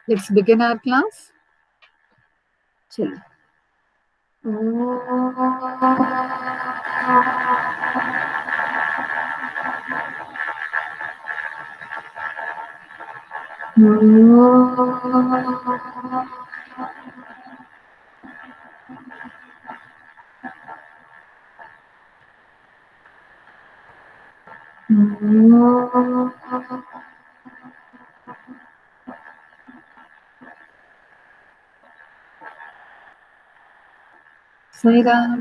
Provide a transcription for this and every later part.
Let's begin our class. चलिए। सही रहा।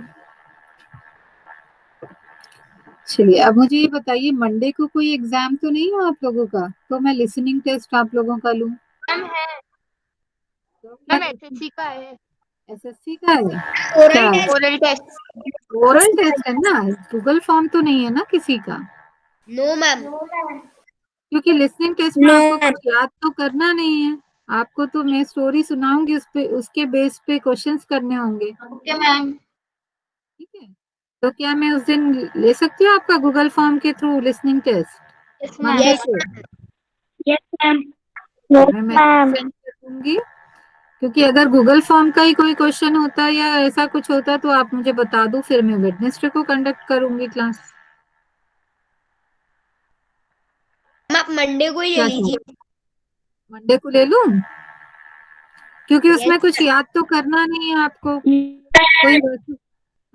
चलिए, अब मुझे ये बताइए, मंडे को कोई एग्जाम तो नहीं है आप लोगों का? तो मैं लिसनिंग टेस्ट आप लोगों का लूं? मैम है। तो क्या मैम लिसनिंग? एसएससी का है। एसएससी का है? क्या? Oral test. Oral test. Oral test है ना? गूगल फॉर्म तो नहीं है ना किसी का? No ma'am. क्योंकि लिसनिंग टेस्ट में नो आपको मैम। कुछ याद तो करना नहीं है। आपको तो मैं स्टोरी सुनाऊंगी, उस पे उसके बेस पे क्वेश्चंस करने होंगे। Okay ma'am. ठीक है। तो क्या मैं उस दिन ले सकती हूँ आपका गूगल फॉर्म के through listening test yes ma'am. Monday yes को? Yes ma'am. तो यस मैं मैसेज मैम। सेंड कर दूंगी। क्योंकि अगर गूगल फॉर्म का ही कोई क्वेश्चन होता है या ऐसा कुछ होता है तो आप मुझे बता दो, फिर मैं वेडनेसडे को कंडक्ट करूंगी क्लास। आप मंडे को ही ले क्या लीजिए। मंडे को ले लूं? क्योंकि उसमें यस कुछ याद तो करना नहीं है आपको। कोई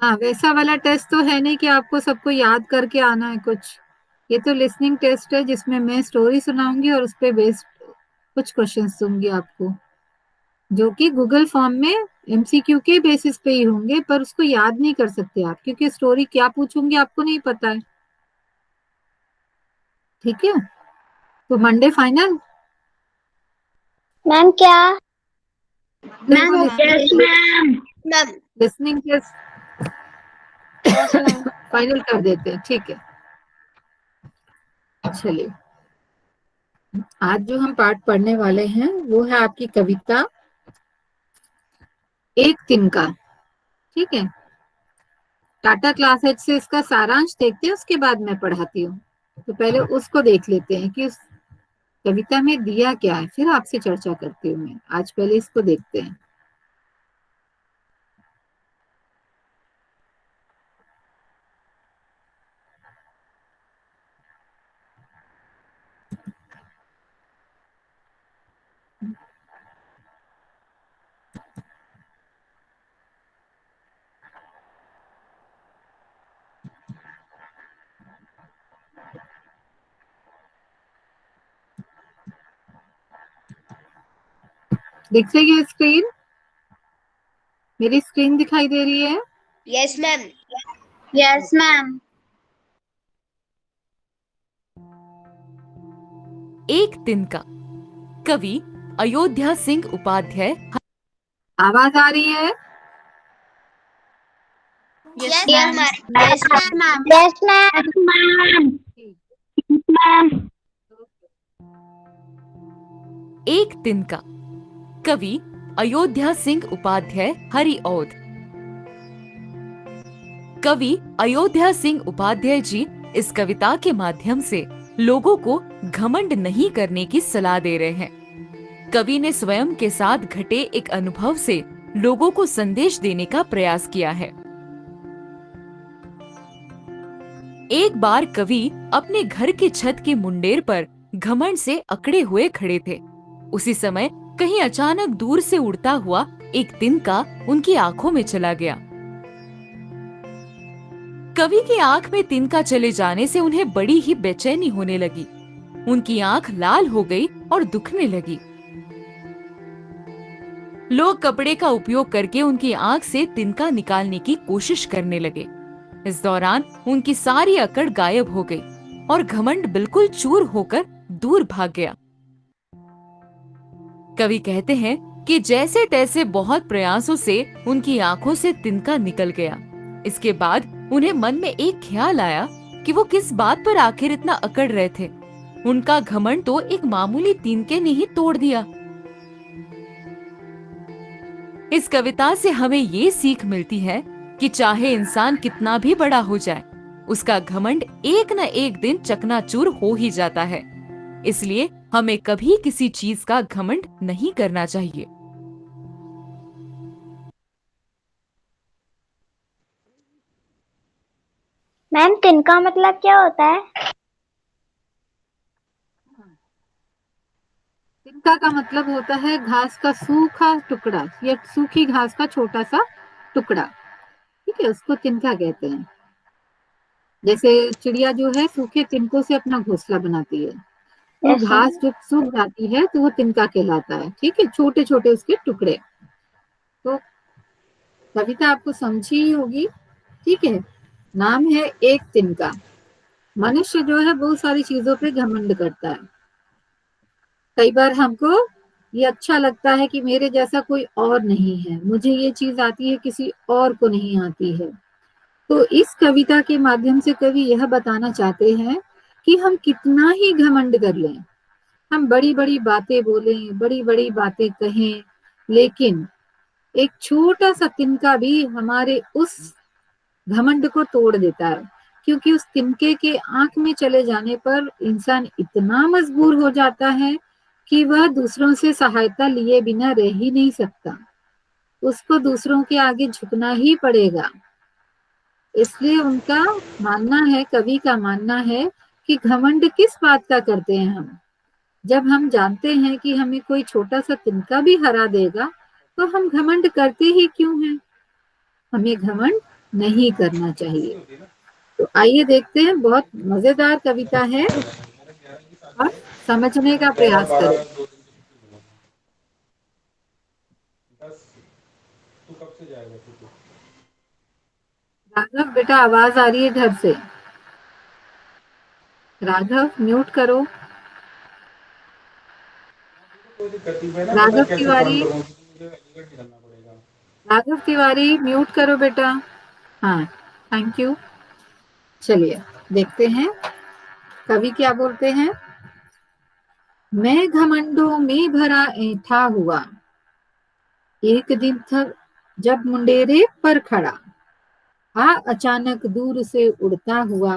हाँ, वैसा वाला टेस्ट तो है नहीं कि आपको सबको याद करके आना है कुछ। ये तो लिसनिंग टेस्ट है जिसमें मैं स्टोरी सुनाऊंगी और उस पे बेस्ड कुछ क्वेश्चंस दूंगी आपको, जो कि गूगल फॉर्म में एमसीक्यू के बेसिस पे ही होंगे, पर उसको याद नहीं कर सकते आप क्योंकि स्टोरी क्या पूछूंगी आपको नहीं पता है। ठीक है, तो मंडे फाइनल। मैम क्या? मंडे को ma'am yes ma'am. Ma'am listening test yes ma'am. Final कर देते हैं, ठीक है। चलिए, आज जो हम पाठ पढ़ने वाले हैं वो है आपकी कविता एक तिनका। ठीक है। टाटा क्लासेज से इसका सारांश देखते हैं, उसके बाद मैं पढ़ाती हूँ। तो पहले उसको देख लेते हैं कि उस कविता में दिया क्या है, फिर आपसे चर्चा करती हूँ मैं। आज पहले इसको देखते हैं। दिख रही है स्क्रीन? मेरी स्क्रीन दिखाई दे रही है? Yes ma'am. Yes ma'am. एक तिनका। कवि अयोध्या सिंह उपाध्याय। आवाज आ रही है? Yes ma'am. Yes ma'am. Yes ma'am. ठीक। मैम। एक तिनका। कवि अयोध्या सिंह उपाध्याय हरिऔध। कवि अयोध्या सिंह उपाध्याय जी इस कविता के माध्यम से लोगों को घमंड नहीं करने की सलाह दे रहे हैं। कवि ने स्वयं के साथ घटे एक अनुभव से लोगों को संदेश देने का प्रयास किया है। एक बार कवि अपने घर की छत की मुंडेर पर घमंड से अकड़े हुए खड़े थे। उसी समय कहीं अचानक दूर से उड़ता हुआ एक तिनका उनकी आंखों में चला गया। कवि की आंख में तिनका चले जाने से उन्हें बड़ी ही बेचैनी होने लगी। उनकी आंख लाल हो गई और दुखने लगी। लोग कपड़े का उपयोग करके उनकी आंख से तिनका निकालने की कोशिश करने लगे। इस दौरान उनकी सारी अकड़ गायब हो गई और घमंड बिल्कुल चूर होकर दूर भाग गया। कवि कहते हैं कि जैसे तैसे बहुत प्रयासों से उनकी आंखों से तिनका निकल गया। इसके बाद उन्हें मन में एक ख्याल आया कि वो किस बात पर आखिर इतना अकड़ रहे थे। उनका घमंड तो एक मामूली तिनके ने ही तोड़ दिया। इस कविता से हमें ये सीख मिलती है कि चाहे इंसान कितना भी बड़ा हो जाए, उसका घमंड एक न एक दिन चकनाचूर हो ही जाता है। इसलिए हमें कभी किसी चीज का घमंड नहीं करना चाहिए। मैम तिनका मतलब क्या होता है? तिनका का मतलब होता है घास का सूखा टुकड़ा या सूखी घास का छोटा सा टुकड़ा। ठीक है, उसको तिनका कहते हैं। जैसे चिड़िया जो है सूखे तिनकों से अपना घोंसला बनाती है, तो यस मैम। घास जब सूख जाती है तो वो तिनका कहलाता है। ठीक है, छोटे छोटे उसके टुकड़े। तो कविता आपको समझी ही होगी। ठीक है, नाम है एक तिनका। मनुष्य जो है बहुत सारी चीजों पे घमंड करता है। कई बार हमको ये अच्छा लगता है कि मेरे जैसा कोई और नहीं है, मुझे ये चीज आती है किसी और को नहीं आती है। तो इस कविता के माध्यम से कवि यह बताना चाहते हैं कि हम कितना ही घमंड कर लें, हम बड़ी बड़ी बातें बोलें, बड़ी बड़ी बातें कहें, लेकिन एक छोटा सा तिनका भी हमारे उस घमंड को तोड़ देता है। क्योंकि उस तिनके के आंख में चले जाने पर इंसान इतना मजबूर हो जाता है कि वह दूसरों से सहायता लिए बिना रह ही नहीं सकता, उसको दूसरों के आगे झुकना ही पड़ेगा। इसलिए उनका मानना है, कवि का मानना है कि घमंड किस बात का करते हैं हम, जब हम जानते हैं कि हमें कोई छोटा सा तिनका भी हरा देगा, तो हम घमंड करते ही क्यों हैं। हमें घमंड नहीं करना चाहिए। तो आइए देखते हैं, बहुत मजेदार कविता है और समझने का प्रयास करें। राघव बेटा, आवाज आ रही है घर से। राघव म्यूट करो। राघव तिवारी, राघव तिवारी म्यूट करो बेटा। हाँ, थैंक यू। चलिए देखते हैं कवि क्या बोलते हैं। मैं घमंडों में भरा ऐंठा हुआ, एक दिन था जब मुंडेरे पर खड़ा, आ अचानक दूर से उड़ता हुआ,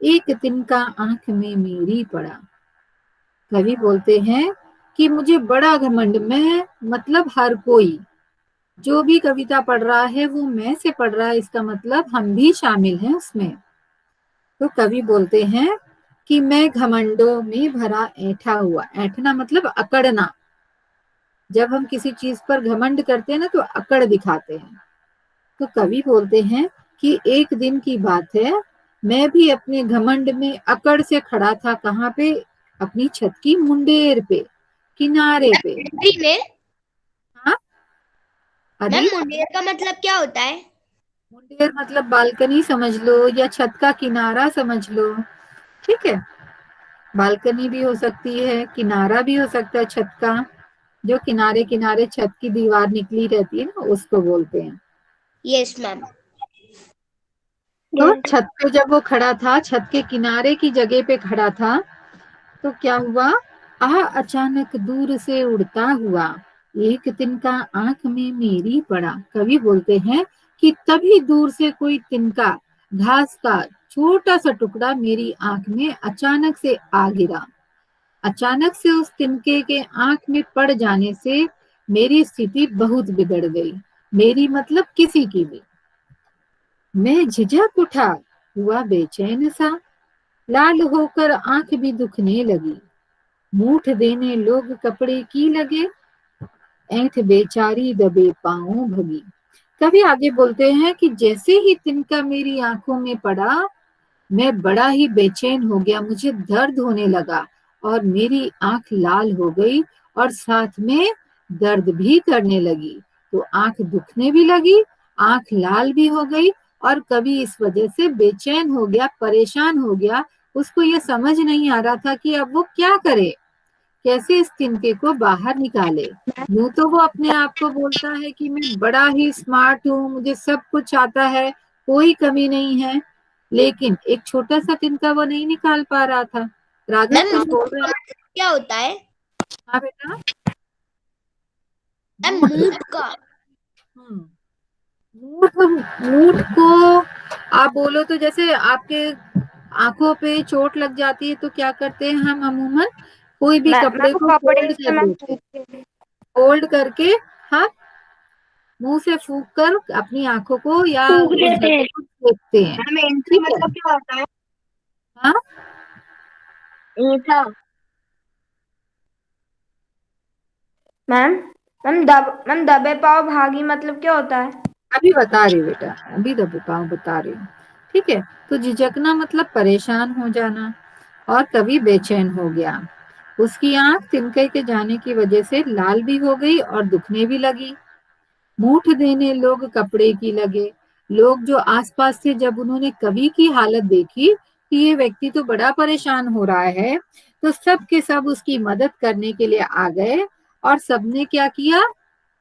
एक तिनका आंख में मेरी पड़ा। कवि बोलते हैं कि मुझे बड़ा घमंड, मैं मतलब हर कोई जो भी कविता पढ़ रहा है वो मैं से पढ़ रहा है, इसका मतलब हम भी शामिल हैं उसमें। तो कवि बोलते हैं कि मैं घमंडों में भरा ऐंठा हुआ। ऐंठना मतलब अकड़ना। जब हम किसी चीज पर घमंड करते हैं ना तो अकड़ दिखाते हैं। तो कवि बोलते हैं कि एक दिन की बात है, मैं भी अपने घमंड में अकड़ से खड़ा था। कहाँ पे? अपनी छत की मुंडेर पे, किनारे पे। मुंडेरी में? हाँ मैम अरे, मुंडेर का मतलब क्या होता है? मुंडेर मतलब बालकनी समझ लो या छत का किनारा समझ लो। ठीक है, बालकनी भी हो सकती है, किनारा भी हो सकता है छत का। जो किनारे किनारे छत की दीवार निकली रहती है ना, उसको बोलते हैं। Yes ma'am. तो छत पे जब वो खड़ा था, छत के किनारे की जगह पे खड़ा था, तो क्या हुआ? अचानक दूर से उड़ता हुआ, एक तिनका आंख में मेरी पड़ा। कवि बोलते हैं कि तभी दूर से कोई तिनका, घास का छोटा सा टुकड़ा मेरी आंख में अचानक से आ गिरा। अचानक से उस तिनके के आंख में पड़ जाने से मेरी स्थिति बहुत बिगड़ गई। मेरी मतलब किसी की भी। मैं झिझक उठा, हुआ बेचैन सा, लाल होकर आंख भी दुखने लगी। मूठ देने लोग कपड़े की लगे, ऐंठ बेचारी दबे पांवों भगी। कभी आगे बोलते हैं कि जैसे ही तिनका मेरी आंखों में पड़ा, मैं बड़ा ही बेचैन हो गया, मुझे दर्द होने लगा और मेरी आंख लाल हो गई और साथ में दर्द भी करने लगी। तो आंख दुखने भी लगी, आंख लाल भी हो गई, और कभी इस वजह से बेचैन हो गया, परेशान हो गया। उसको ये समझ नहीं आ रहा था कि अब वो क्या करे, कैसे इस तिनके को बाहर निकाले। यूं तो वो अपने आप को बोलता है कि मैं बड़ा ही स्मार्ट हूँ, मुझे सब कुछ आता है, कोई कमी नहीं है, लेकिन एक छोटा सा तिनका वो नहीं निकाल पा रहा था। राघव मैम कुछ मूठ बोल का रहे हैं? मतलब क्या होता है? हाँ बेटा। मैम मूठ। मूठ का। हम्म, मूठ। मूठ को आप बोलो तो जैसे आपके आंखों पे चोट लग जाती है तो क्या करते हैं हम अमूमन? कोई भी कपड़े को फोल्ड से कर मैम लेते, फोल्ड करके हम मुंह से फूंक कर अपनी आंखों को या फूक उस देते जगह हैं। को देखते हैं। मैम इनका ठीक है। मतलब क्या होता है? हाँ, ईंटा। मैम मैम दबे पाव भागी मतलब क्या होता है? अभी बता रही हूँ बेटा, अभी तो बता रही हूँ। ठीक है। तो झिझकना मतलब परेशान हो जाना, और कभी बेचैन हो गया। उसकी आंख तिनके के जाने की वजह से लाल भी हो गई और दुखने भी लगी। मूठ देने लोग कपड़े की लगे। लोग जो आसपास थे, जब उन्होंने कवि की हालत देखी कि ये व्यक्ति तो बड़ा परेशान हो रहा है, तो सब के सब उसकी मदद करने के लिए आ गए। और सबने क्या किया,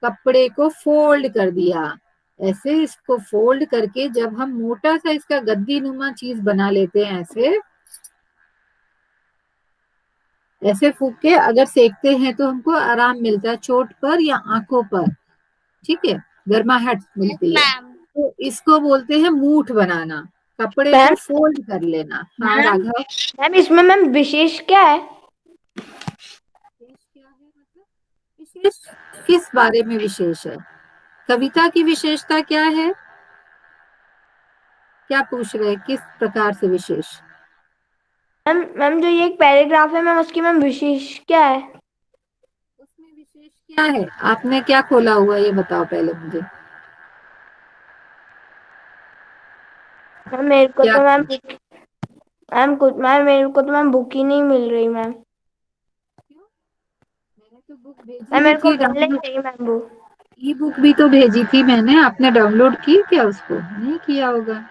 कपड़े को फोल्ड कर दिया। ऐसे इसको फोल्ड करके जब हम मोटा सा इसका गद्दी नुमा चीज बना लेते हैं, ऐसे ऐसे फूक के अगर सेकते हैं तो हमको आराम मिलता है चोट पर या आंखों पर। ठीक है, गर्माहट मिलती है। मैम तो इसको बोलते हैं मूठ बनाना, कपड़े को मैम फोल्ड कर लेना। हाँ मैम राघव। मैम इसमें मैम विशेष क्या है? विशेष क्या है मतलब, विशेष किस बारे में विशेष है? कविता की विशेषता क्या है, क्या पूछ रहे हैं, किस प्रकार से विशेष? मैम जो ये एक पैराग्राफ है मैम उसकी मैम विशेष क्या है? उसमें विशेष क्या है, आपने क्या खोला हुआ है ये बताओ पहले मुझे। मैम मेरे को क्या तो मैम मेरे को तो मैम बुक ही नहीं मिल रही मैम। क्यों? मैंने तो बुक भेजी मैम भी मेरे को थी मिलने डाउनलोड। चाहिए मैम बुक। ई बुक भी तो भेजी थी मैंने, आपने डाउनलोड की क्या उसको? नहीं किया होगा।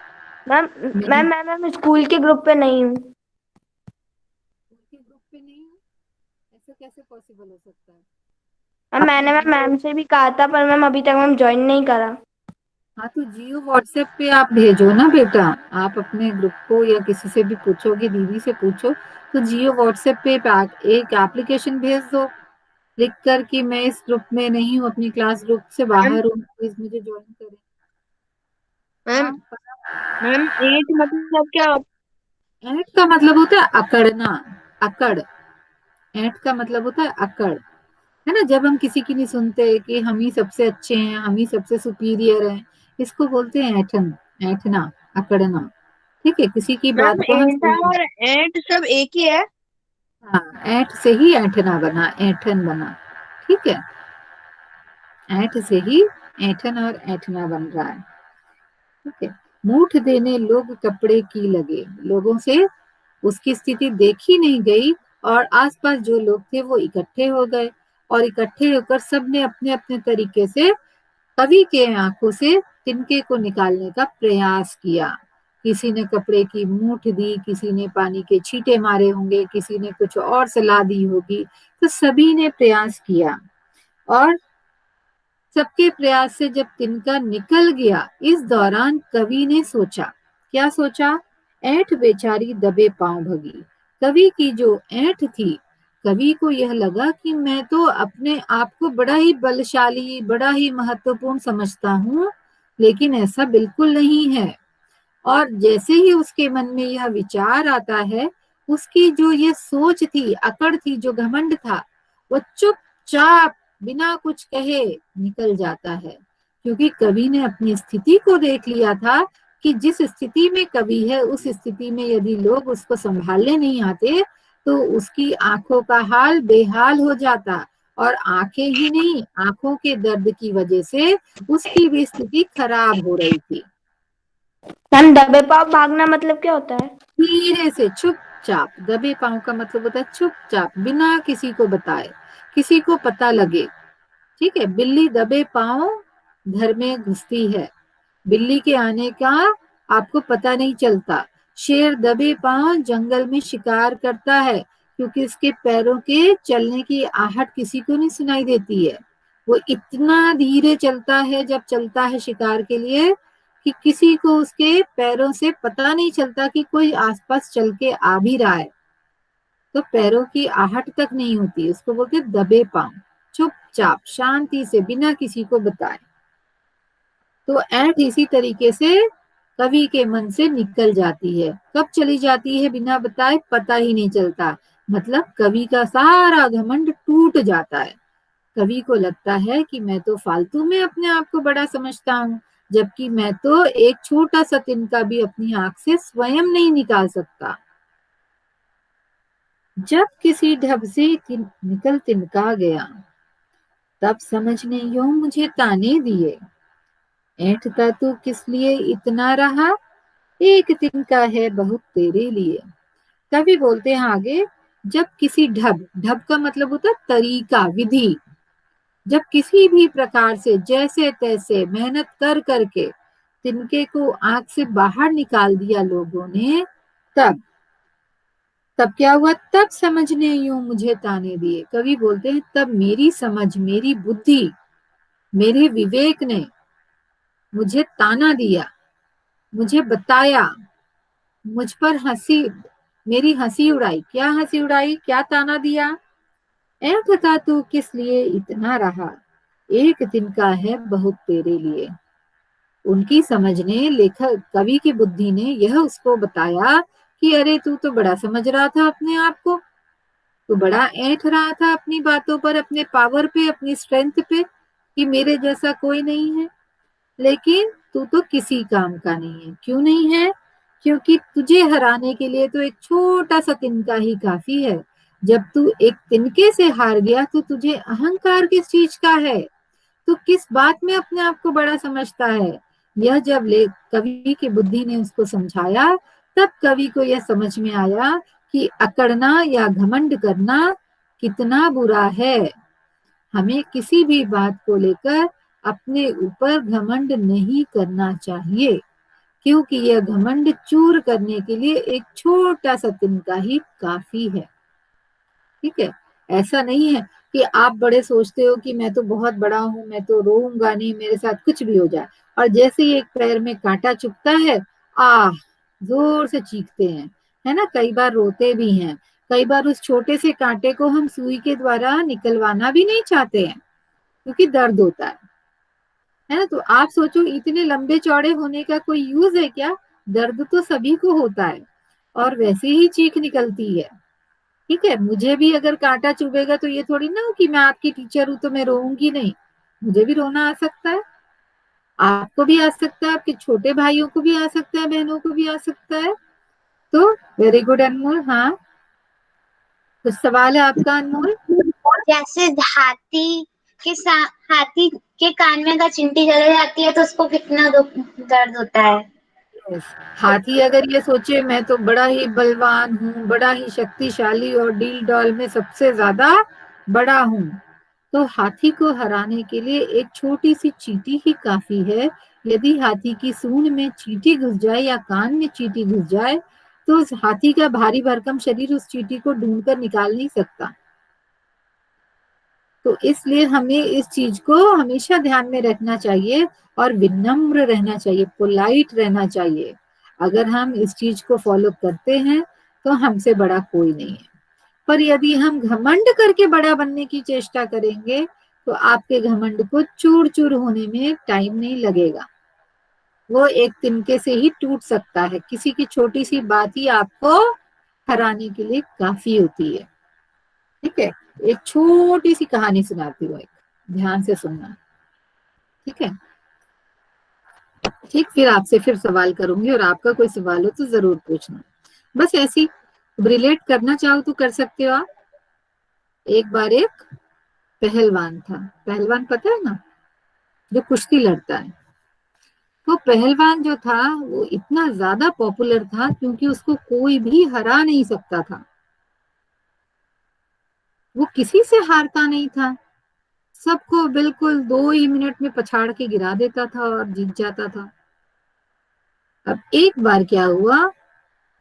मैम मैंने मैम स्कूल के ग्रुप पे नहीं हूँ। उनके ग्रुप पे नहीं हूँ, ऐसा कैसे पॉसिबल हो सकता है? मैम आपने मैंने जियो, मैम से भी कहा था पर मैम अभी तक मैम ज्वाइन नहीं करा। हाँ तो जियो व्हाट्सएप पे आप भेजो ना बेटा। आप अपने ग्रुप को या किसी से भी पूछोगे, दीदी से पूछो, तो जियो व्हाट्सएप पे एक एप्लीकेशन भेज दो लिख कर कि मैं इस ग्रुप में नहीं हूँ, अपनी क्लास ग्रुप से मैम बाहर हूँ, प्लीज मुझे ज्वाइन करें। मैम हाँ, मैम एट मतलब क्या होता ऐंठ का मतलब होता है अकड़ना, अकड़। ऐंठ का मतलब होता है अकड़, है ना। जब हम किसी की नहीं सुनते कि हम ही सबसे अच्छे हैं, हम ही सबसे सुपीरियर हैं, इसको बोलते हैं ऐंठन, ऐंठना, अकड़ना। ठीक है, किसी की मैम बात को हम एंटा सुन, और एंट सब एक ही है? हाँ, ऐंठ से ही ऐंठना बना, ऐंठन बना। ठीक है, ऐंठ से ही ऐंठन और ऐंठना बन रहा है। ठीक है। मूठ देने लोग कपड़े की लगे। लोगों से उसकी स्थिति देखी नहीं गई, और आसपास जो लोग थे वो इकट्ठे हो गए, और इकट्ठे होकर सबने अपने अपने तरीके से कवि के आंखों से तिनके को निकालने का प्रयास किया। किसी ने कपड़े की मूठ दी, किसी ने पानी के छींटे मारे होंगे, किसी ने कुछ और सलाह दी होगी। तो सभी ने प्रयास किया, और सबके प्रयास से जब तिनका निकल गया, इस दौरान कवि ने सोचा। क्या सोचा? ऐंठ बेचारी दबे पांव भगी। कवि की जो ऐंठ थी, कवि को यह लगा कि मैं तो अपने आप को बड़ा ही बलशाली, बड़ा ही महत्वपूर्ण समझता हूँ, लेकिन ऐसा बिल्कुल नहीं है। और जैसे ही उसके मन में यह विचार आता है, उसकी जो ये सोच थी, अकड़ थी, जो घमंड था, वो चुपचाप बिना कुछ कहे निकल जाता है। क्योंकि कवि ने अपनी स्थिति को देख लिया था कि जिस स्थिति में कवि है, उस स्थिति में यदि लोग उसको संभालने नहीं आते, तो उसकी आंखों का हाल बेहाल हो जाता। और आंखें ही नहीं, आंखों के दर्द की वजह से उसकी भी स्थिति खराब हो रही थी। मैम दबे पाव भागना मतलब क्या होता है? धीरे से, चुपचाप। दबे पांव का मतलब होता है चुपचाप, बिना किसी को बताए, किसी को पता लगे। ठीक है, बिल्ली दबे पांव घर में घुसती है, बिल्ली के आने का आपको पता नहीं चलता। शेर दबे पांव जंगल में शिकार करता है, क्योंकि उसके पैरों के चलने की आहट किसी को नहीं सुनाई देती है। वो इतना धीरे चलता है जब चलता है शिकार के लिए, कि किसी को उसके पैरों से पता नहीं चलता कि कोई आसपास चल के आ भी रहा है। तो पैरों की आहट तक नहीं होती, उसको बोलते दबे पांव। चुपचाप शांति से बिना किसी को बताए। तो ऐंठ इसी तरीके से कवि के मन से निकल जाती है। कब चली जाती है बिना बताए, पता ही नहीं चलता। मतलब कवि का सारा घमंड टूट जाता है। कवि को लगता है कि मैं तो फालतू में अपने आप को बड़ा समझता हूँ, जबकि मैं तो एक छोटा सा तिनका भी अपनी आंख से स्वयं नहीं निकाल सकता। जब किसी ढब से निकल तिनका गया, तब समझने यूं मुझे ताने दिए, ऐंठता तू किस लिए इतना रहा, एक तिनका है बहुत तेरे लिए। कवि बोलते हैं आगे, जब किसी ढब, ढब का मतलब होता है तरीका, विधि, जब किसी भी प्रकार से जैसे तैसे मेहनत कर करके तिनके को आंख से बाहर निकाल दिया लोगों ने, तब तब क्या हुआ, तब समझने यूं मुझे ताने दिए। कवि बोलते हैं तब मेरी समझ, मेरी बुद्धि, मेरे विवेक ने मुझे ताना दिया, मुझे बताया, मुझ पर हंसी, मेरी हंसी उड़ाई। क्या हंसी उड़ाई, क्या ताना दिया, ऐ बता तू किस लिए इतना रहा, एक दिन का है बहुत तेरे लिए। उनकी समझ ने, लेखक कवि की बुद्धि ने यह उसको बताया कि अरे तू तो बड़ा समझ रहा था अपने आप को, तू बड़ा ऐंठ रहा था अपनी बातों पर, अपने पावर पे, अपनी स्ट्रेंथ पे, कि मेरे जैसा कोई नहीं है, लेकिन तू तो किसी काम का नहीं है। क्यों नहीं है, क्योंकि तुझे हराने के लिए तो एक छोटा सा तिनका ही काफी है। जब तू एक तिनके से हार गया तो तुझे अहंकार किस चीज का है, तू किस बात में अपने आप को बड़ा समझता है। यह जब कवि की बुद्धि ने उसको समझाया, तब कवि को यह समझ में आया कि अकड़ना या घमंड करना कितना बुरा है। हमें किसी भी बात को लेकर अपने ऊपर घमंड नहीं करना चाहिए, क्योंकि यह घमंड चूर करने के लिए एक छोटा सा तिनका ही काफी है। ठीक है, ऐसा नहीं है कि आप बड़े सोचते हो कि मैं तो बहुत बड़ा हूं, मैं तो रोऊंगा नहीं, मेरे साथ कुछ भी हो जाए, और जैसे ही एक पैर में कांटा चुभता है, आह, जोर से चीखते हैं, है ना, कई बार रोते भी हैं। कई बार उस छोटे से कांटे को हम सुई के द्वारा निकलवाना भी नहीं चाहते हैं, क्योंकि दर्द होता है ना। तो आप सोचो इतने लंबे चौड़े होने का कोई यूज है क्या, दर्द तो सभी को होता है, और वैसे ही चीख निकलती है। ठीक है, मुझे भी अगर कांटा चुभेगा तो ये थोड़ी ना हो कि मैं आपकी टीचर हूं तो मैं रोऊंगी नहीं, मुझे भी रोना आ सकता है, आपको भी आ सकता है, आपके छोटे भाइयों को भी आ सकता है, बहनों को भी आ सकता है। तो वेरी गुड अनमोल, हाँ कुछ सवाल है आपका अनमोल। जैसे हाथी के कान में अगर चींटी चली जाती है तो उसको कितना दर्द होता है। हाथी अगर ये सोचे मैं तो बड़ा ही बलवान हूँ, बड़ा ही शक्तिशाली और डील डॉल में सबसे ज्यादा बड़ा हूँ, तो हाथी को हराने के लिए एक छोटी सी चींटी ही काफी है। यदि हाथी की सूंड में चींटी घुस जाए या कान में चींटी घुस जाए, तो उस हाथी का भारी भरकम शरीर उस चींटी को ढूंढ कर निकाल नहीं सकता। तो इसलिए हमें इस चीज को हमेशा ध्यान में रखना चाहिए और विनम्र रहना चाहिए, पोलाइट रहना चाहिए। अगर हम इस चीज को फॉलो करते हैं तो हमसे बड़ा कोई नहीं है। पर यदि हम घमंड करके बड़ा बनने की चेष्टा करेंगे तो आपके घमंड को चूर चूर होने में टाइम नहीं लगेगा, वो एक तिनके से ही टूट सकता है। किसी की छोटी सी बात ही आपको हराने के लिए काफी होती है। ठीक है, एक छोटी सी कहानी सुनाती हूँ, एक ध्यान से सुनना, ठीक है। ठीक, फिर आपसे फिर सवाल करूंगी और आपका कोई सवाल हो तो जरूर पूछना। बस ऐसी रिलेट करना चाहो तो कर सकते हो आप। एक बार एक पहलवान था, पहलवान पता है ना, जो कुश्ती लड़ता है। तो पहलवान जो था वो इतना ज्यादा पॉपुलर था क्योंकि उसको कोई भी हरा नहीं सकता था, वो किसी से हारता नहीं था, सबको बिल्कुल 2 ही मिनट में पछाड़ के गिरा देता था और जीत जाता था। अब एक बार क्या हुआ,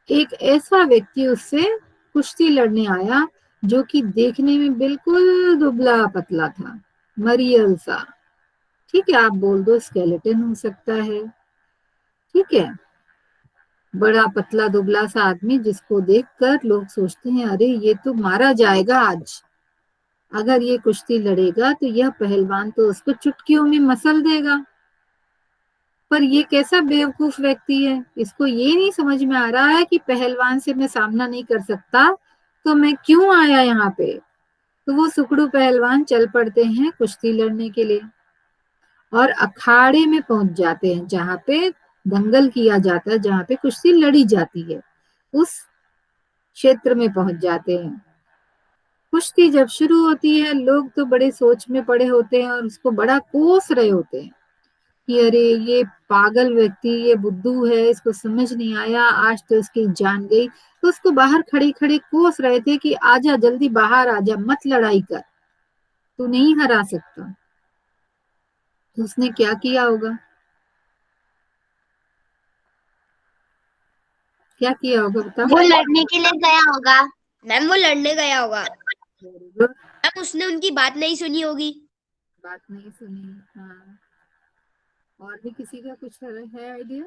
एक ऐसा व्यक्ति उससे कुश्ती लड़ने आया जो कि देखने में बिल्कुल दुबला पतला था, मरियल सा। ठीक है, आप बोल दो स्केलेटन हो सकता है। ठीक है, बड़ा पतला दुबला सा आदमी जिसको देखकर लोग सोचते हैं अरे ये तो मारा जाएगा आज, अगर ये कुश्ती लड़ेगा तो यह पहलवान तो उसको चुटकियों में मसल देगा। पर ये कैसा बेवकूफ व्यक्ति है, इसको ये नहीं समझ में आ रहा है कि पहलवान से मैं सामना नहीं कर सकता, तो मैं क्यों आया यहाँ पे। तो वो सुकड़ू पहलवान चल पड़ते हैं कुश्ती लड़ने के लिए और अखाड़े में पहुंच जाते हैं, जहां पे दंगल किया जाता है, जहां पे कुश्ती लड़ी जाती है, उस क्षेत्र में पहुंच जाते हैं। कुश्ती जब शुरू होती है, लोग तो बड़े सोच में पड़े होते हैं और उसको बड़ा कोस रहे होते हैं कि अरे ये पागल व्यक्ति, ये बुद्धू है, इसको समझ नहीं आया, आज तो इसकी जान गई। तो उसको बाहर खड़े खड़े कोस रहे थे कि आजा, जल्दी बाहर आजा, मत लड़ाई कर, तू नहीं हरा सकता। तो उसने क्या किया होगा, क्या किया होगा बताओ। वो लड़ने के लिए गया होगा। मैम वो लड़ने गया होगा। Very good. मैम उसने उनकी बात नहीं सुनी होगी। बात नहीं सुनी, हाँ। और भी किसी का कुछ है आइडिया,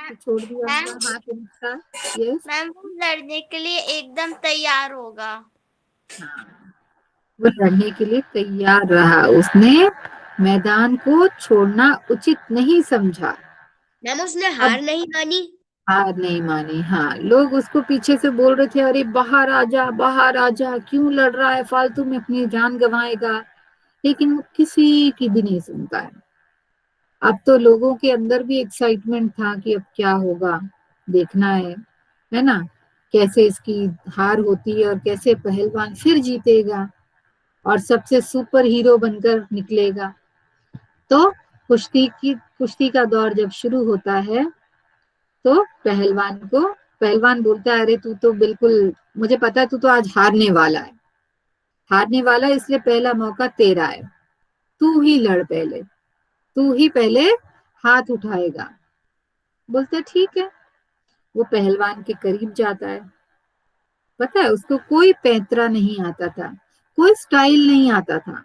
तो छोड़ दिया मैम होगा हाथ उनका। यस। मैम वो लड़ने के लिए एकदम तैयार होगा। हाँ, वो लड़ने के लिए तैयार रहा, उसने मैदान को छोड़ना उचित नहीं समझा। मैम उसने अब हार नहीं मानी। हार नहीं मानी, हाँ। लोग उसको पीछे से बोल रहे थे, अरे बाहर आजा, बाहर आजा, क्यों लड़ रहा है, फालतू में अपनी जान गंवाएगा। लेकिन वो किसी की भी नहीं सुनता है। अब तो लोगों के अंदर भी एक्साइटमेंट था कि अब क्या होगा, देखना है ना, कैसे इसकी हार होती है और कैसे पहलवान फिर जीतेगा और सबसे सुपर हीरो बनकर निकलेगा। तो कुश्ती का दौर जब शुरू होता है, तो पहलवान बोलता है, अरे तू तो बिल्कुल, मुझे पता है तू तो आज हारने वाला है, हारने वाला है, इसलिए पहला मौका तेरा है, तू ही लड़ पहले, तू ही पहले हाथ उठाएगा। बोलते ठीक है। वो पहलवान के करीब जाता है। पता है उसको कोई पैंतरा नहीं आता था, कोई स्टाइल नहीं आता था।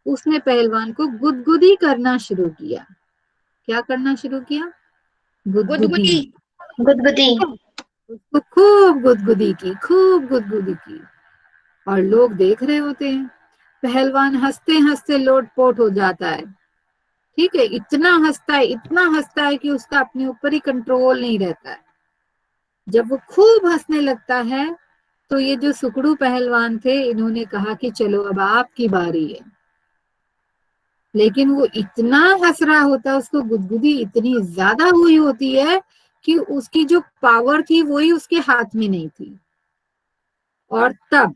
उसने पहलवान को गुदगुदी करना शुरू किया। क्या करना शुरू किया, गुदगुदी। गुदगुदी। गुदगुदी। उसको खूब गुदगुदी की, खूब गुदगुदी की। और लोग देख रहे होते हैं। पहलवान हंसते हंसते लोटपोट हो जाता है। ठीक है, इतना हंसता है, इतना हंसता है कि उसका अपने ऊपर ही कंट्रोल नहीं रहता है। जब वो खूब हंसने लगता है, तो ये जो सुकड़ू पहलवान थे, इन्होंने कहा कि चलो अब आपकी बारी है। लेकिन वो इतना हंस रहा होता है, उसको गुदगुदी इतनी ज्यादा हुई होती है कि उसकी जो पावर थी वही उसके हाथ में नहीं थी। और तब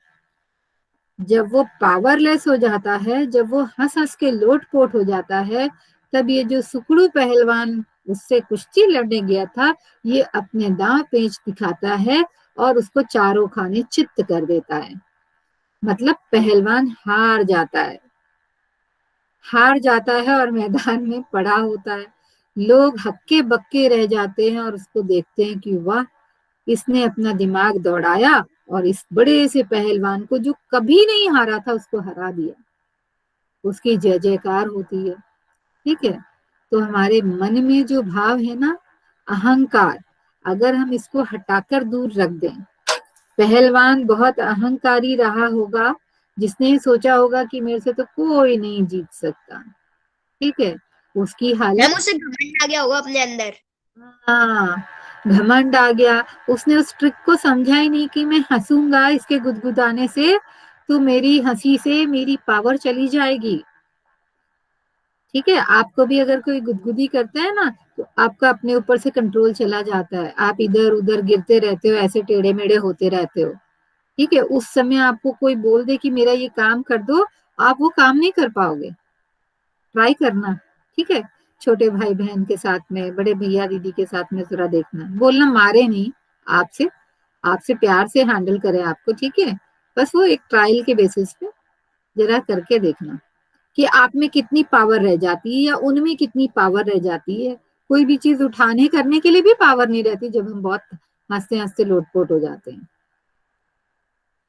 जब वो पावरलेस हो जाता है, जब वो हंस हंस के लोटपोट हो जाता है, तब ये जो सुकड़ू पहलवान उससे कुश्ती लड़ने गया था, ये अपने दांव पेच दिखाता है और उसको चारों खाने चित्त कर देता है। मतलब पहलवान हार जाता है, हार जाता है और मैदान में पड़ा होता है। लोग हक्के बक्के रह जाते हैं और उसको देखते हैं कि वाह, इसने अपना दिमाग दौड़ाया और इस बड़े से पहलवान को जो कभी नहीं हारा था, उसको हरा दिया। उसकी जय जयकार होती है। ठीक है। तो हमारे मन में जो भाव है ना, अहंकार, अगर हम इसको हटाकर दूर रख दें, पहलवान बहुत अहंकारी रहा होगा, जिसने सोचा होगा कि मेरे से तो कोई नहीं जीत सकता। ठीक है। उसकी मैम हालत, उसे घमंड आ गया होगा अपने अंदर। हाँ, घमंड आ गया। उसने उस ट्रिक को समझा ही नहीं कि मैं हंसूंगा इसके गुदगुदाने से, तो मेरी हंसी से मेरी पावर चली जाएगी। ठीक है, आपको भी अगर कोई गुदगुदी करता है ना, तो आपका अपने ऊपर से कंट्रोल चला जाता है, आप इधर उधर गिरते रहते हो, ऐसे टेढ़े मेढ़े होते रहते हो। ठीक है, उस समय आपको कोई बोल दे कि मेरा ये काम कर दो, आप वो काम नहीं कर पाओगे। ट्राई करना। ठीक है, छोटे भाई बहन के साथ में, बड़े भैया दीदी के साथ में जरा देखना, बोलना मारे नहीं, आपसे आपसे प्यार से हैंडल करें आपको। ठीक है, बस वो एक ट्रायल के बेसिस पे जरा करके देखना कि आप में कितनी पावर रह जाती है या उनमें कितनी पावर रह जाती है। कोई भी चीज उठाने करने के लिए भी पावर नहीं रहती जब हम बहुत हंसते हंसते लोटपोट हो जाते हैं।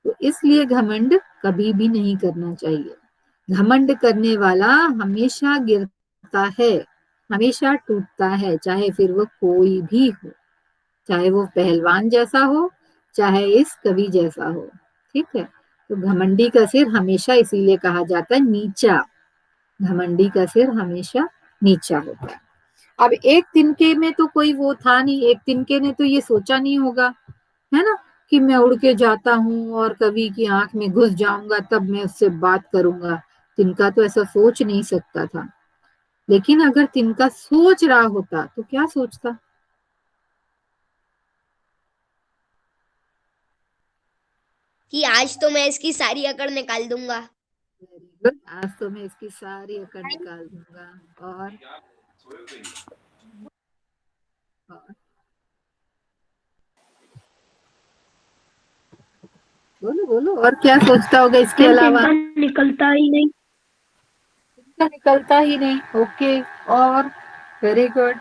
तो इसलिए घमंड कभी भी नहीं करना चाहिए। घमंड करने वाला हमेशा गिरता है, हमेशा टूटता है, चाहे फिर वो कोई भी हो, चाहे वो पहलवान जैसा हो, चाहे इस कवि जैसा हो। ठीक है। तो घमंडी का सिर हमेशा इसीलिए कहा जाता है नीचा, घमंडी का सिर हमेशा नीचा होता है। अब एक तिनके में तो कोई वो था नहीं, एक तिनके ने तो ये सोचा नहीं होगा, है ना, कि मैं उड़ के जाता हूँ और कवि की आंख में घुस जाऊंगा तब मैं उससे बात करूंगा। तिनका तो ऐसा सोच नहीं सकता था। लेकिन अगर तिनका सोच रहा होता तो क्या सोचता? कि आज तो मैं इसकी सारी अकड़ निकाल दूंगा। Very good. आज तो मैं इसकी सारी अकड़ निकाल दूंगा। और और बोलो बोलो, और क्या सोचता होगा इसके अलावा? निकलता ही नहीं। तिनका निकलता ही नहीं। ओके। और वेरी गुड।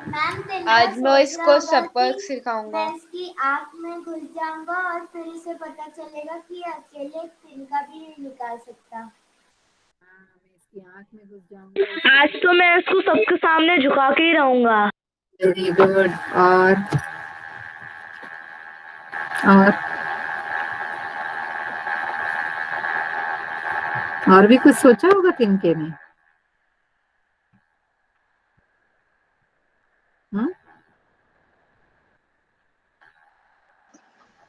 मैम आज मैं इसको सबक सिखाऊंगा। मैं इसकी आँख में घुस जाऊंगा और फिर इसे पता चलेगा कि अकेले तिनका भी नहीं निकाल सकता। मैं इसकी आंख में घुस जाऊंगा। आज तो मैं इसको सबके सामने झुका के ही रहूंगा। Very good. और और भी कुछ सोचा होगा तिनके ने। हम्म?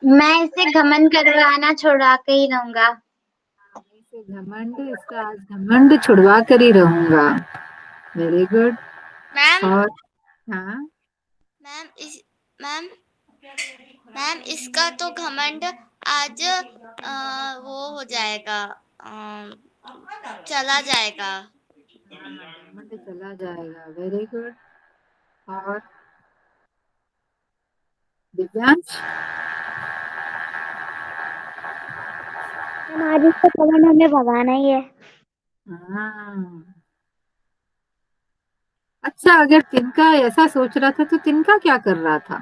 मैं इसे घमंड करवाना छुड़ा के ही रहूंगा। इसे घमंड, इसका आज घमंड छुड़वा कर ही रहूंगा। Very good. मैम और हाँ, मैम इस मैम मैम इसका तो घमंड आज वो हो जाएगा, चला जाएगा। घमंड चला जाएगा। Very good. और दिव्यांश? आज इसका घमंड हमें भगाना ही है। हाँ। अच्छा, अगर तिनका ऐसा सोच रहा था तो तिनका क्या कर रहा था?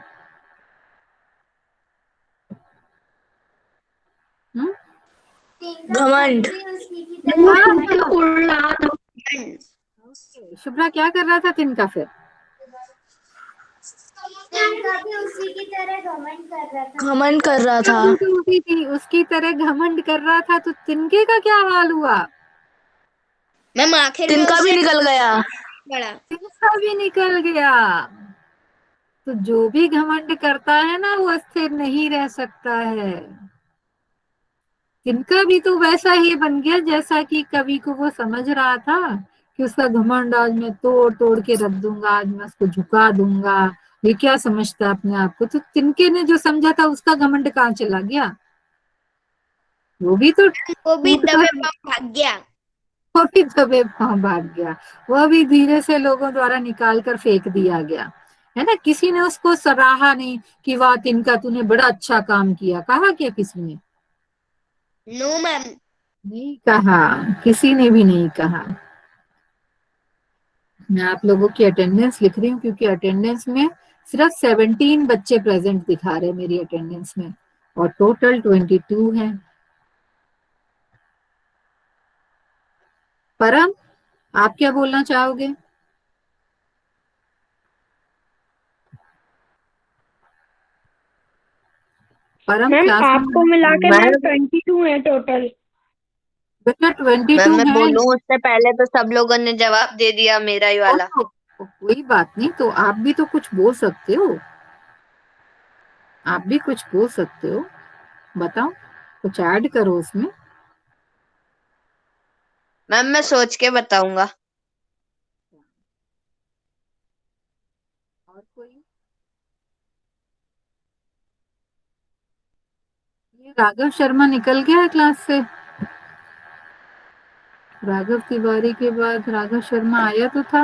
हम्म? घमंड। हाँ, उड़ रहा था। ओके। शुभ्रा क्या कर रहा था तिनका फिर? तिनका भी उसी की तरह घमंड कर रहा था। घमंड कर रहा था। उसकी तरह घमंड कर रहा था, तो तिनके का क्या हाल हुआ? मैम आखिर में तिनका भी उसे निकल गया। पड़ा। तिनका भी निकल गया। तो जो भी घमंड करता है ना वो स्थिर नहीं रह सकता है। तिनका भी तो वैसा ही बन गया जैसा कि कवि को वो समझ रहा था कि उसका घमंड आज मैं तोड़ तोड़ के रख दूंगा, आज मैं उसको झुका दूंगा। ये क्या समझता है अपने आप को? तो तिनके ने जो समझा था उसका घमंड कहाँ चला गया? वो भी तो वो भी टूट दबे कर, पांव भाग गया। वो भी दबे पांव भाग गया। वह भी धीरे से लोगों द्वारा निकाल कर फेंक दिया गया। है ना? किसी ने उसको सराहा नहीं कि वाह तिनका, तूने बड़ा अच्छा काम किया। कहा क्या किसी ने? No ma'am. नहीं कहा। किसी ने भी नहीं कहा। मैं आप लोगों की अटेंडेंस लिख रही हूँ क्योंकि अटेंडेंस में सिर्फ 17 बच्चे प्रेजेंट दिखा रहे हैं मेरी अटेंडेंस में, और टोटल 22 है। परम, आप क्या बोलना चाहोगे? परम, मैम क्लास में? आपको मिला के मैम मैम 22 है टोटल। बेटा मैम 22 मैं है। बोलूं उससे पहले तो सब लोगों ने जवाब दे दिया, मेरा ही वाला। कोई बात नहीं, तो आप भी तो कुछ बोल सकते हो। आप भी कुछ बोल सकते हो। बताओ, कुछ ऐड करो उसमें। मैम मैं सोच के बताऊंगा। और कोई? ये राघव शर्मा निकल गया है क्लास से। राघव तिवारी के बाद राघव शर्मा आया तो था।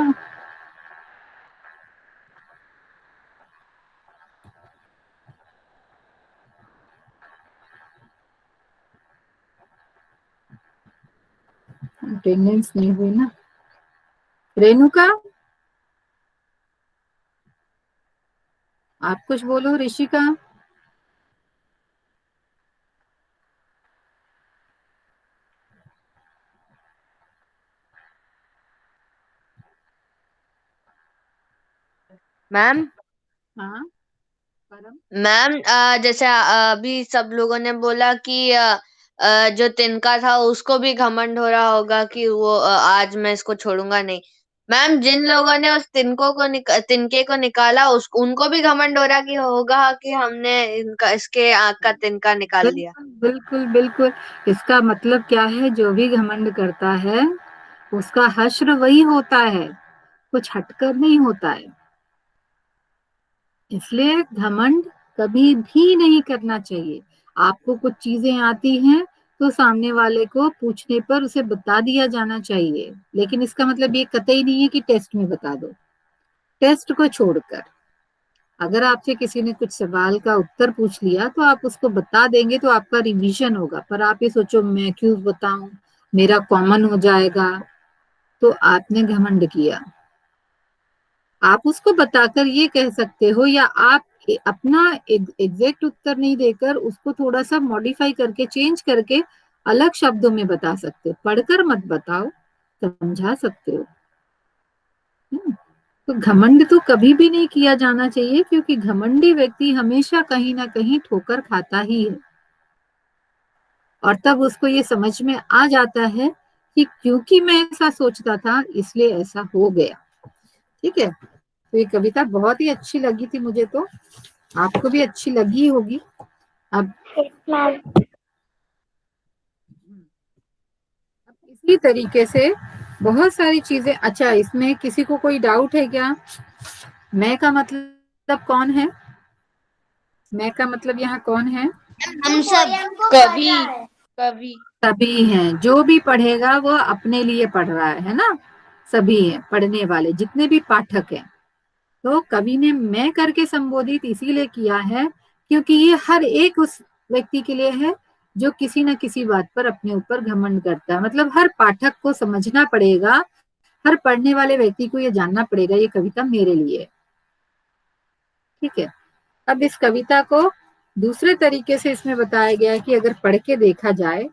अटेंडेंस नहीं हुई ना। रेणुका, आप कुछ बोलो। ऋषिका? मैम हाँ परम? मैम जैसे अभी सब लोगों ने बोला कि जो तिनका था उसको भी घमंड हो रहा होगा कि वो आज मैं इसको छोड़ूंगा नहीं। मैम जिन लोगों ने उस तिनके को निकाला उनको भी घमंड हो रहा कि होगा कि हमने इसके आँख का तिनका निकाल दिया। बिल्कुल बिल्कुल बिल्कुल। इसका मतलब क्या है, जो भी घमंड करता है उसका हश्र वही होता है, कुछ हटकर नहीं होता है। इसलिए घमंड कभी भी नहीं करना चाहिए। आपको कुछ चीजें आती हैं तो सामने वाले को पूछने पर उसे बता दिया जाना चाहिए, लेकिन इसका मतलब ये कतई नहीं है कि टेस्ट में बता दो। टेस्ट को छोड़कर अगर आपसे किसी ने कुछ सवाल का उत्तर पूछ लिया तो आप उसको बता देंगे तो आपका रिवीजन होगा, पर आप ये सोचो मैं क्यों बताऊं, मेरा कॉमन हो जाएगा, तो आपने घमंड किया। आप उसको बताकर ये कह सकते हो, या आप अपना एग्जैक्ट उत्तर नहीं देकर उसको थोड़ा सा मॉडिफाई करके चेंज करके अलग शब्दों में बता सकते हो, पढ़कर मत बताओ, समझा सकते हो। तो घमंड तो कभी भी नहीं किया जाना चाहिए, क्योंकि घमंडी व्यक्ति हमेशा कहीं ना कहीं ठोकर खाता ही है। और तब उसको ये समझ में आ जाता है कि क्योंकि मैं ऐसा सोचता था इसलिए ऐसा हो गया। ठीक है, तो ये कविता बहुत ही अच्छी लगी थी मुझे, तो आपको भी अच्छी लगी होगी। अब इसी तरीके से बहुत सारी चीजें। अच्छा, इसमें किसी को कोई डाउट है क्या? मैं का मतलब कौन है? मैं का मतलब यहाँ कौन है? हम सब कवि कवि सभी हैं, जो भी पढ़ेगा वो अपने लिए पढ़ रहा है ना। सभी हैं पढ़ने वाले, जितने भी पाठक हैं। तो कवि ने मैं करके संबोधित इसीलिए किया है क्योंकि ये हर एक उस व्यक्ति के लिए है जो किसी न किसी बात पर अपने ऊपर घमंड करता है। मतलब हर पाठक को समझना पड़ेगा, हर पढ़ने वाले व्यक्ति को ये जानना पड़ेगा ये कविता मेरे लिए है। ठीक है, अब इस कविता को दूसरे तरीके से इसमें बताया गया है कि अगर पढ़ के देखा जाए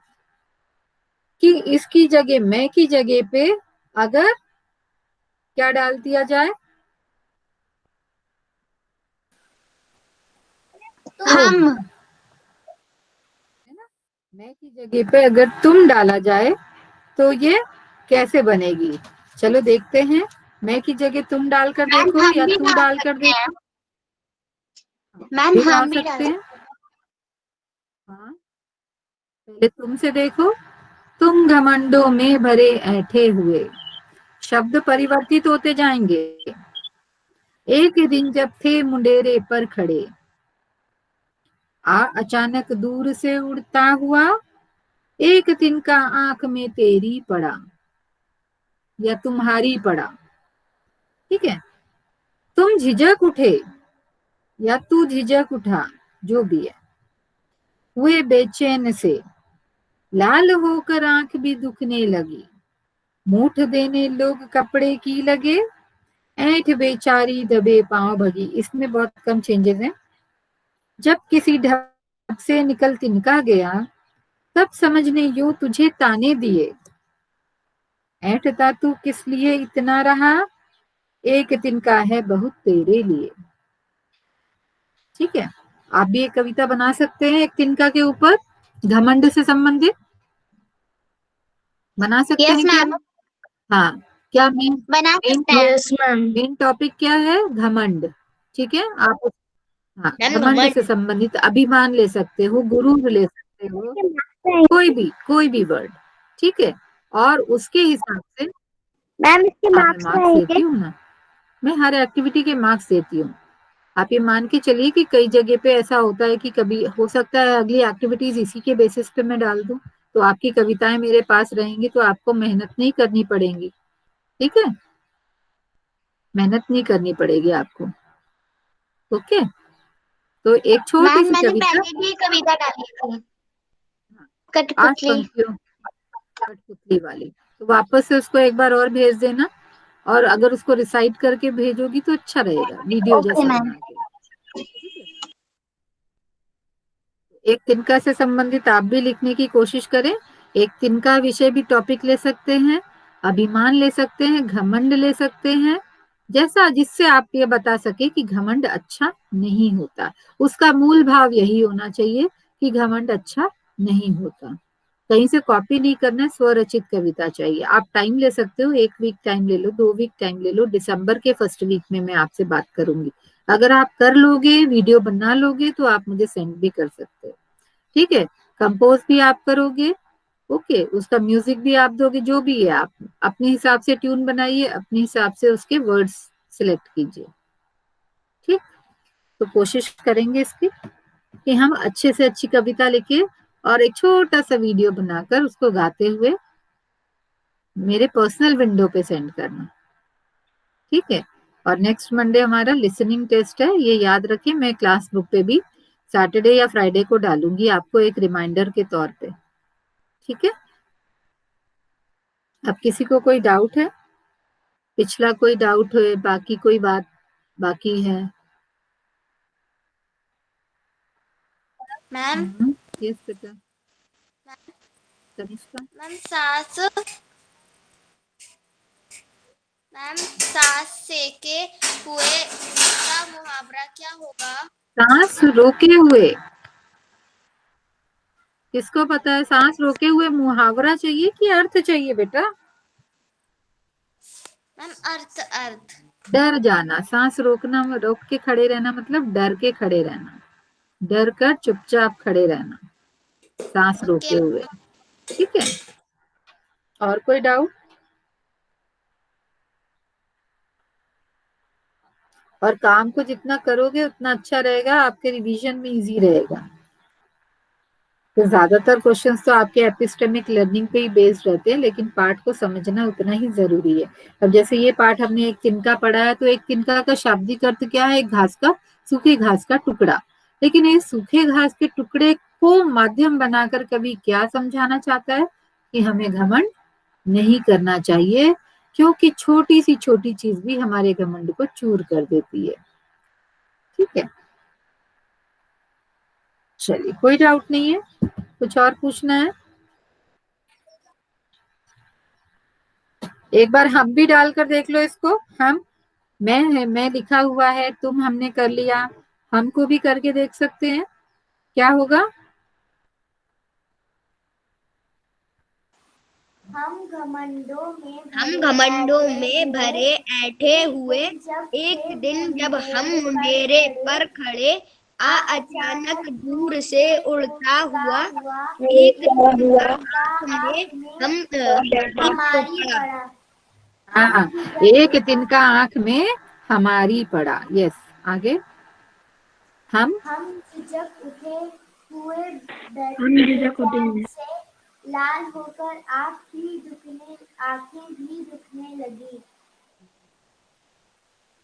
कि इसकी जगह, मैं की जगह पे अगर क्या डाल दिया जाए, तुम, हम है ना। मैं की जगह पे अगर तुम डाला जाए तो ये कैसे बनेगी? चलो देखते हैं। मैं की जगह तुम डालकर देखो या तू डालकर देखो। मैम भी डाल हम भी सकते डाल हैं। हाँ, पहले तुमसे देखो। तुम घमंडों में भरे ऐठे हुए, शब्द परिवर्तित होते जाएंगे। एक दिन जब थे मुंडेरे पर खड़े, अचानक दूर से उड़ता हुआ एक तिनका आंख में तेरी पड़ा या तुम्हारी पड़ा। ठीक है, तुम झिझक उठे या तू झिझक उठा, जो भी है, हुए बेचैन से, लाल होकर आंख भी दुखने लगी, मूठ देने लोग कपड़े की लगे, ऐंठ बेचारी दबे पांव भगी। इसमें बहुत कम चेंजेस हैं। जब किसी ढब से निकल तिनका गया, तब समझने यूं तुझे ताने दिए, ऐंठता तू किस लिए इतना रहा, एक तिनका है बहुत तेरे लिए। ठीक है, आप भी एक कविता बना सकते हैं एक तिनका के ऊपर, घमंड से संबंधित। बना सकते यस हैं क्या? मैम हाँ, क्या मेन बना मेन सकते हैं। Yes ma'am. मेन टॉपिक क्या है? घमंड। ठीक है, आप हाँ मैम घमंड से घमंड संबंधित अभिमान ले सकते हो, गुरूर ले सकते हो, कोई भी वर्ड। ठीक है, और उसके हिसाब से मैम इसके हाँ, मैं मार्क्स मार्क्स रहेंगे। देती हूँ ना। मैं हर एक्टिविटी के मार्क्स देती हूँ। आप ये मान के चलिए कि कई जगह पे ऐसा होता है कि कभी हो सकता है अगली एक्टिविटीज इसी के बेसिस पे मैं डाल दूं, तो आपकी कविताएं मेरे पास रहेंगी तो आपको मेहनत नहीं करनी पड़ेगी। ठीक है, मेहनत नहीं करनी पड़ेगी आपको। ओके, तो एक छोटी मैम सी मैंने कविता, पहले भी कविता डाली थी, 8 कठपुतली। पंक्तियों, कठपुतली वाली। तो वापस से उसको एक बार और भेज देना, और अगर उसको रिसाइट करके भेजोगी तो अच्छा रहेगा, वीडियो ओके जैसा मैम। बना के। एक तिनका से संबंधित आप भी लिखने की कोशिश करें। एक तिनका विषय भी टॉपिक ले सकते हैं, अभिमान ले सकते हैं, घमंड ले सकते हैं, जैसा जिससे आप ये बता सके कि घमंड अच्छा नहीं होता। उसका मूल भाव यही होना चाहिए कि घमंड अच्छा नहीं होता। कहीं से कॉपी नहीं करना है, स्वरचित कविता चाहिए। आप टाइम ले सकते हो, 1 वीक टाइम ले लो, 2 वीक टाइम ले लो, दिसंबर के फर्स्ट वीक में मैं आपसे बात करूंगी। अगर आप कर लोगे, वीडियो बना लोगे, तो आप मुझे सेंड भी कर सकते हो, ठीक है। कंपोज भी आप करोगे, ओके, उसका म्यूजिक भी आप दोगे, जो भी है आप अपने हिसाब से ट्यून बनाइए, अपने हिसाब से उसके वर्ड्स सिलेक्ट कीजिए, ठीक। तो कोशिश करेंगे इसकी कि हम अच्छे से अच्छी कविता लिखे और एक छोटा सा वीडियो बनाकर उसको गाते हुए मेरे पर्सनल विंडो पे सेंड करना, ठीक है। और नेक्स्ट मंडे हमारा लिसनिंग टेस्ट है, ये याद रखें। मैं क्लास ग्रुप पे भी सैटरडे या फ्राइडे को डालूंगी आपको एक रिमाइंडर के तौर पे, ठीक है। अब किसी को कोई डाउट है, पिछला कोई डाउट है, बाकी कोई बात बाकी है? मैम यस बेटा, तनिष्का। मैम सांस सेके हुए का मुहावरा क्या होगा? सांस रोके हुए, किसको पता है? सांस रोके हुए मुहावरा चाहिए कि अर्थ चाहिए बेटा? मैम अर्थ अर्थ। डर जाना, सांस रोकना, रोक के खड़े रहना मतलब डर के खड़े रहना, डर कर चुपचाप खड़े रहना, सांस रोके हुए, ठीक है। और कोई डाउट? और काम को जितना करोगे उतना अच्छा रहेगा, आपके रिवीजन में इजी रहेगा। तो ज्यादातर क्वेश्चंस तो आपके एपिस्टेमिक लर्निंग पे ही बेस्ड रहते हैं, लेकिन पाठ को समझना उतना ही जरूरी है। अब जैसे ये पाठ हमने एक तिनका पढ़ा है, तो एक तिनका का शाब्दिक अर्थ क्या है? एक घास का, सूखे घास का टुकड़ा। लेकिन ये सूखे घास के टुकड़े को माध्यम बनाकर कवि क्या समझाना चाहता है? कि हमें घमंड नहीं करना चाहिए, क्योंकि छोटी सी छोटी चीज भी हमारे घमंड को चूर कर देती है, ठीक है। चलिए, कोई डाउट नहीं है? कुछ और पूछना है? एक बार हम भी डालकर देख लो इसको। हम, मैं है, मैं लिखा हुआ है, तुम हमने कर लिया, हमको भी करके देख सकते हैं, क्या होगा? हम घमंडों में भरे ऐठे हुए एक दिन जब हम मुंडेरे पर खड़े, अचानक दूर से उड़ता हुआ एक तिनका आँख में हमारी पड़ा। हाँ, एक तिनका आंख में हमारी पड़ा। यस, आगे। हम झिझक उठे हुए बेजान से लाल होकर आंखें भी दुखने लगी।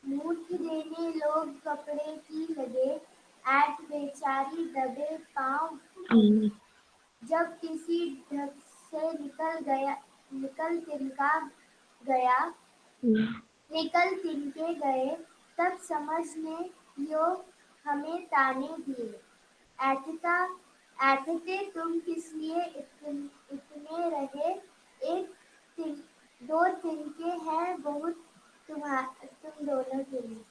मूठ देने लोग कपड़े की लगे, ऐठ बेचारी दबे पाँव। जब किसी ढक से निकल तिनके गए, तब समझ ने यो हमें ताने दिए। ऐठते तुम किस लिए इतने रहे? दो तिनके हैं बहुत तुम दोनों के लिए।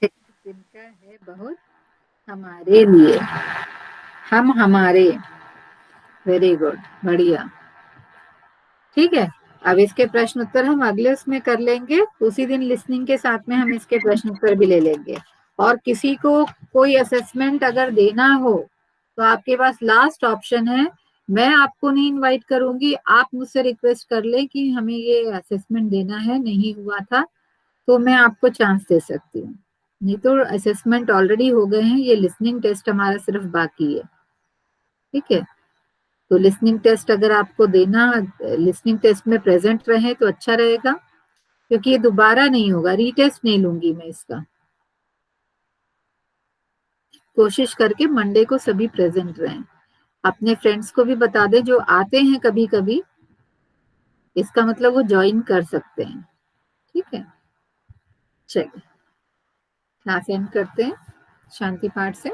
तिनका है बहुत हमारे लिए, हम हमारे। वेरी गुड, बढ़िया, ठीक है। अब इसके प्रश्न उत्तर हम अगले उसमें कर लेंगे, उसी दिन लिसनिंग के साथ में हम इसके प्रश्न उत्तर भी ले लेंगे। और किसी को कोई असेसमेंट अगर देना हो, तो आपके पास लास्ट ऑप्शन है, मैं आपको नहीं इनवाइट करूंगी, आप मुझसे रिक्वेस्ट कर ले कि हमें ये असेसमेंट देना है, नहीं हुआ था, तो मैं आपको चांस दे सकती हूँ। नहीं तो असेसमेंट ऑलरेडी हो गए हैं, ये लिसनिंग टेस्ट हमारा सिर्फ बाकी है, ठीक है। तो लिसनिंग टेस्ट अगर आपको देना, लिसनिंग टेस्ट में प्रेजेंट रहे तो अच्छा रहेगा, क्योंकि ये दोबारा नहीं होगा, रीटेस्ट नहीं लूंगी मैं इसका। कोशिश करके मंडे को सभी प्रेजेंट रहें। अपने फ्रेंड्स को भी बता दे जो आते हैं कभी कभी, इसका मतलब वो ज्वाइन कर सकते हैं, ठीक है। चलिए, क्लास एंड करते हैं शांति पाठ से।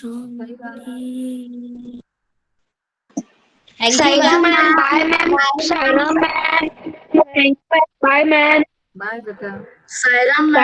सही बात। Thank you ma'am. Bye ma'am. Bye बेटा।